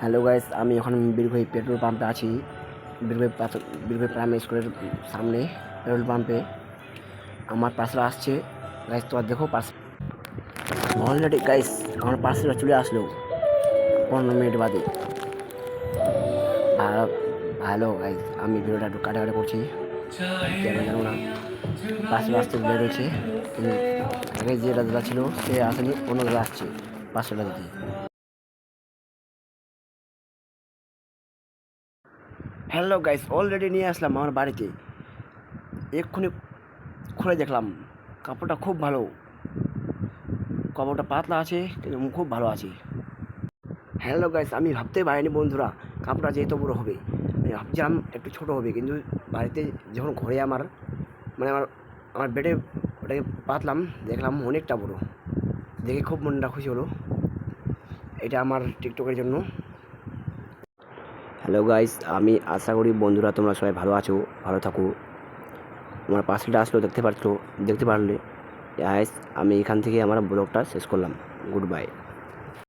Hello guys, আমি এখন Birbhum petrol পাম্পে আছি। বীরভূম প্রাইমারি স্কুলের সামনে পেট্রোল পাম্পে আমার পার্সেল আসছে। গাইস তো দেখো পার্সেল অলরেডি। গাইস আমার পার্সেলটা চলে আসলো 15 মিনিট বাদে। ভালো গাইস, আমি ভিডিওটা একটু কাটাকাটি করছি কেন জানো না। পার্সেল আসতে লেট হয়েছে, কিন্তু আগে যে দাদা ছিল সে আসেনি, অন্য দাদা আসছে পার্সেলটা দিতে। হ্যালো গাইস, অলরেডি নিয়ে আসলাম আমার বাড়িতে। এক্ষুনি খুলে দেখলাম কাপড়টা খুব ভালো, কাপড়টা পাতলা আছে কিন্তু খুব ভালো আছে। হ্যালো গাইস, আমি ভাবতে পারিনি বন্ধুরা কাপড়টা যে এত বড়ো হবে। আমি ভাবছিলাম একটু ছোটো হবে, কিন্তু বাড়িতে যখন ঘরে মানে আমার বেডে ওটাকে পাতলাম, দেখলাম অনেকটা বড়ো। দেখে খুব মনটা খুশি হলো। এটা আমার টিকটকের জন্য। হ্যালো গাইস, আমি আশা করি বন্ধুরা তোমরা সবাই ভালো আছো, ভালো থাকো। আমার পার্সেলটা আসলো, দেখতে পারলে। গাইস আমি এখান থেকে আমার ব্লগটা শেষ করলাম। Good bye.